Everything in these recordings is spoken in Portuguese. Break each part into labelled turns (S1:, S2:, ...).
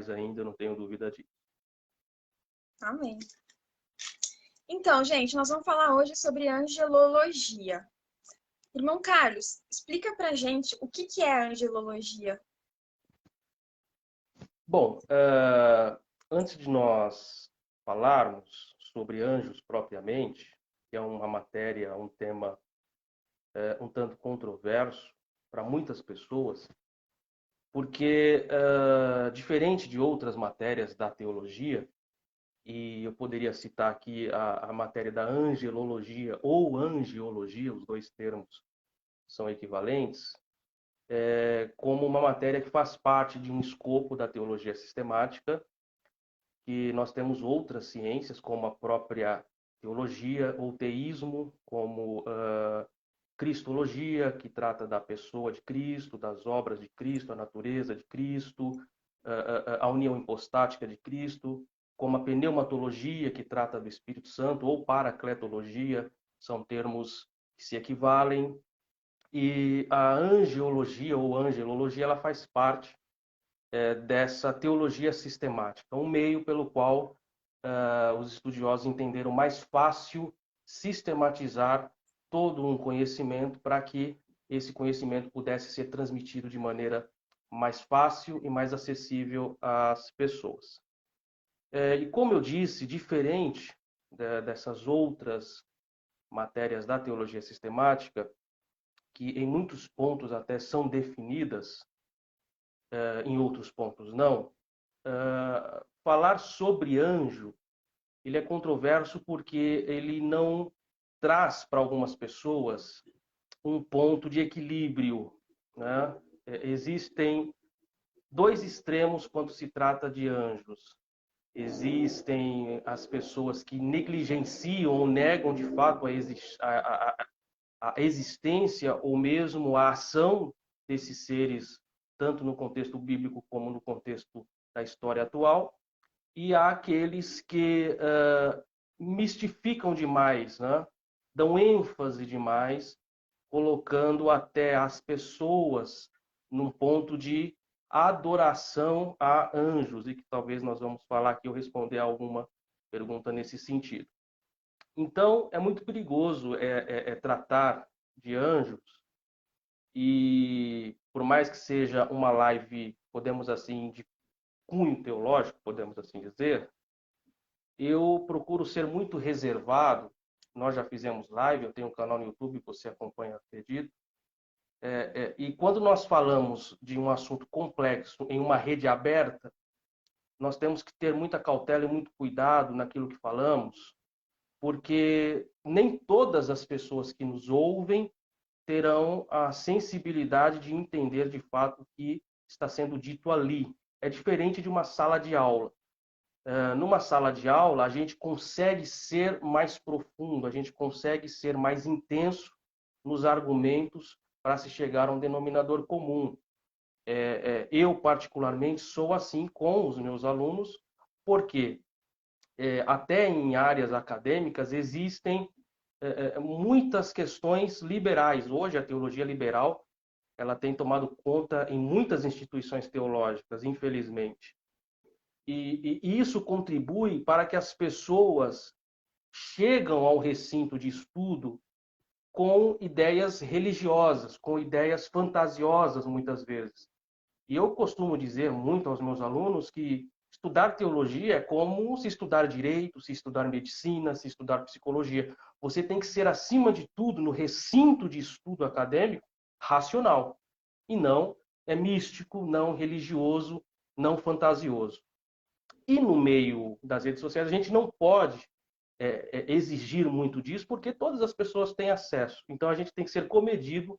S1: ainda, não tenho dúvida disso.
S2: Amém. Então, gente, nós vamos falar hoje sobre angelologia. Irmão Carlos, explica pra gente o que é a angelologia.
S1: Bom, antes de nós falarmos sobre anjos propriamente, que é uma matéria, um tema um tanto controverso para muitas pessoas, porque, diferente de outras matérias da teologia, e eu poderia citar aqui a matéria da angelologia ou angiologia, os dois termos são equivalentes, como uma matéria que faz parte de um escopo da teologia sistemática, que nós temos outras ciências, como a própria teologia ou teísmo, como cristologia, que trata da pessoa de Cristo, das obras de Cristo, a natureza de Cristo, a união hipostática de Cristo, como a pneumatologia, que trata do Espírito Santo, ou paracletologia, são termos que se equivalem. E a angiologia ou angelologia, ela faz parte dessa teologia sistemática, um meio pelo qual os estudiosos entenderam mais fácil sistematizar todo um conhecimento para que esse conhecimento pudesse ser transmitido de maneira mais fácil e mais acessível às pessoas. E como eu disse, diferente dessas outras matérias da teologia sistemática, que em muitos pontos até são definidas, em outros pontos não, falar sobre anjo, ele é controverso porque ele não traz para algumas pessoas um ponto de equilíbrio, né? Existem dois extremos quando se trata de anjos. Existem as pessoas que negligenciam ou negam de fato a existência ou mesmo a ação desses seres, tanto no contexto bíblico como no contexto da história atual. E há aqueles que mistificam demais, né? Dão ênfase demais, colocando até as pessoas num ponto de adoração a anjos, e que talvez nós vamos falar aqui ou responder a alguma pergunta nesse sentido. Então, é muito perigoso tratar de anjos, e por mais que seja uma live, podemos assim, de cunho teológico, podemos assim dizer, eu procuro ser muito reservado. Nós já fizemos live, eu tenho um canal no YouTube, você acompanha, acredito. E quando nós falamos de um assunto complexo em uma rede aberta, nós temos que ter muita cautela e muito cuidado naquilo que falamos, porque nem todas as pessoas que nos ouvem terão a sensibilidade de entender de fato o que está sendo dito ali. É diferente de uma sala de aula. Numa sala de aula, a gente consegue ser mais profundo, a gente consegue ser mais intenso nos argumentos para se chegar a um denominador comum. Eu, particularmente, sou assim com os meus alunos, porque até em áreas acadêmicas existem muitas questões liberais. Hoje, a teologia liberal ela tem tomado conta em muitas instituições teológicas, infelizmente. E isso contribui para que as pessoas chegam ao recinto de estudo com ideias religiosas, com ideias fantasiosas, muitas vezes. E eu costumo dizer muito aos meus alunos que estudar teologia é como se estudar direito, se estudar medicina, se estudar psicologia. Você tem que ser, acima de tudo, no recinto de estudo acadêmico, racional. E não místico, não religioso, não fantasioso. E no meio das redes sociais, a gente não pode exigir muito disso, porque todas as pessoas têm acesso. Então, a gente tem que ser comedido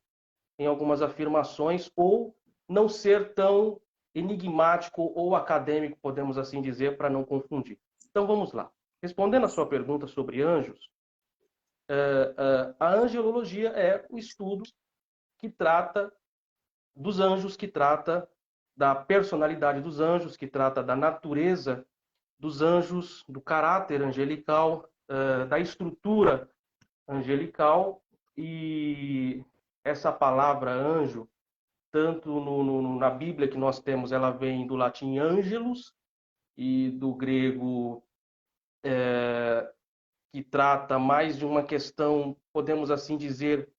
S1: em algumas afirmações ou não ser tão enigmático ou acadêmico, podemos assim dizer, para não confundir. Então, vamos lá. Respondendo a sua pergunta sobre anjos, a angelologia é o estudo que trata dos anjos, que trata da personalidade dos anjos, que trata da natureza dos anjos, do caráter angelical, da estrutura angelical. E essa palavra anjo, tanto na Bíblia que nós temos, ela vem do latim angelus e do grego, que trata mais de uma questão, podemos assim dizer,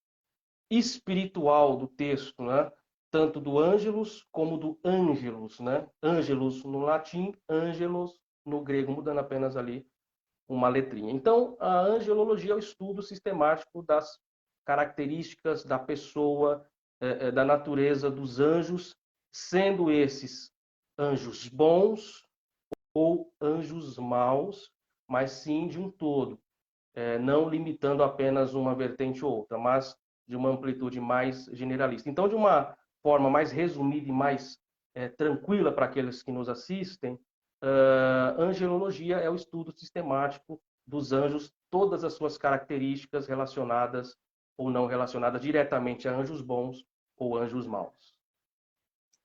S1: espiritual do texto, né? Tanto do angelus como do angelus, né? Angelus no latim, angelos no grego, mudando apenas ali uma letrinha. Então, a angelologia é o estudo sistemático das características da pessoa, da natureza dos anjos, sendo esses anjos bons ou anjos maus, mas sim de um todo, não limitando apenas uma vertente ou outra, mas de uma amplitude mais generalista. Então, de uma forma mais resumida e mais tranquila para aqueles que nos assistem, angelologia é o estudo sistemático dos anjos, todas as suas características relacionadas ou não relacionadas diretamente a anjos bons ou anjos maus.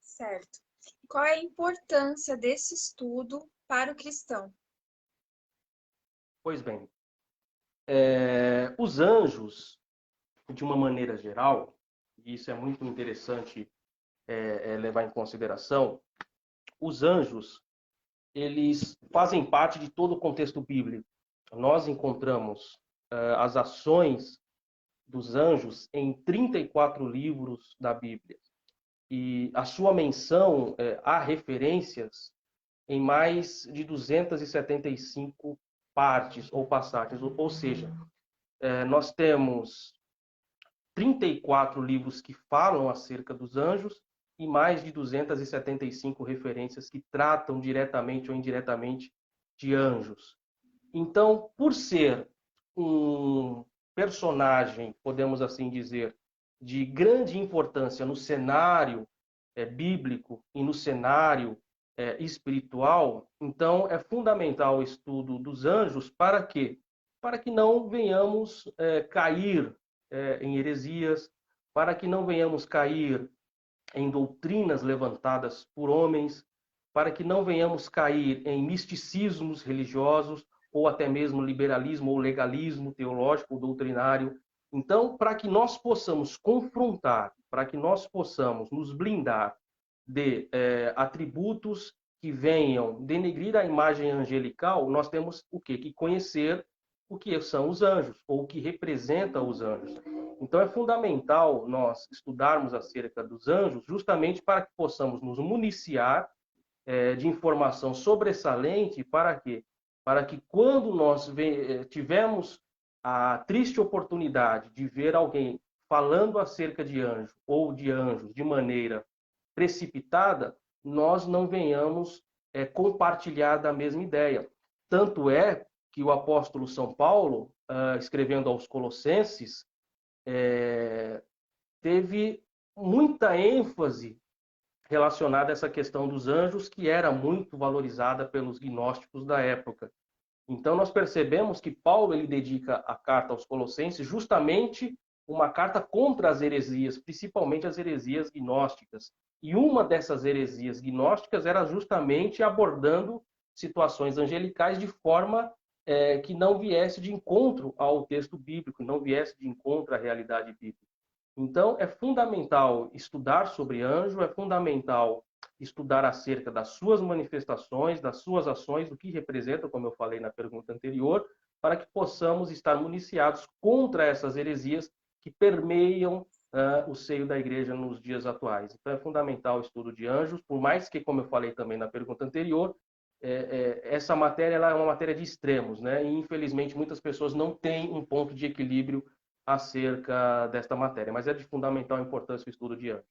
S2: Certo. Qual é a importância desse estudo para o cristão?
S1: Pois bem, os anjos, de uma maneira geral, e isso é muito interessante levar em consideração, os anjos, eles fazem parte de todo o contexto bíblico. Nós encontramos as ações dos anjos em 34 livros da Bíblia. E a sua menção, há referências em mais de 275 partes ou passagens. Ou seja, nós temos 34 livros que falam acerca dos anjos e mais de 275 referências que tratam diretamente ou indiretamente de anjos. Então, por ser um personagem, podemos assim dizer, de grande importância no cenário bíblico e no cenário espiritual, então é fundamental o estudo dos anjos para quê? Para que não venhamos cair em heresias, para que não venhamos cair em doutrinas levantadas por homens, para que não venhamos cair em misticismos religiosos ou até mesmo liberalismo ou legalismo teológico ou doutrinário. Então, para que nós possamos confrontar, para que nós possamos nos blindar de atributos que venham denegrir a imagem angelical, nós temos o quê? Que conhecer o que são os anjos, ou o que representa os anjos. Então é fundamental nós estudarmos acerca dos anjos, justamente para que possamos nos municiar de informação sobressalente, para quê? Para que quando nós tivermos a triste oportunidade de ver alguém falando acerca de anjo ou de anjos de maneira precipitada, nós não venhamos compartilhar da mesma ideia. Tanto é que o apóstolo São Paulo, escrevendo aos Colossenses, teve muita ênfase relacionada a essa questão dos anjos, que era muito valorizada pelos gnósticos da época. Então, nós percebemos que Paulo ele dedica a carta aos Colossenses justamente uma carta contra as heresias, principalmente as heresias gnósticas. E uma dessas heresias gnósticas era justamente abordando situações angelicais de forma que não viesse de encontro ao texto bíblico, não viesse de encontro à realidade bíblica. Então, é fundamental estudar sobre anjo, é fundamental estudar acerca das suas manifestações, das suas ações, do que representa, como eu falei na pergunta anterior, para que possamos estar municiados contra essas heresias que permeiam o seio da igreja nos dias atuais. Então, é fundamental o estudo de anjos, por mais que, como eu falei também na pergunta anterior, essa matéria ela é uma matéria de extremos, né? E, infelizmente, muitas pessoas não têm um ponto de equilíbrio acerca desta matéria, mas é de fundamental importância o estudo de anjos.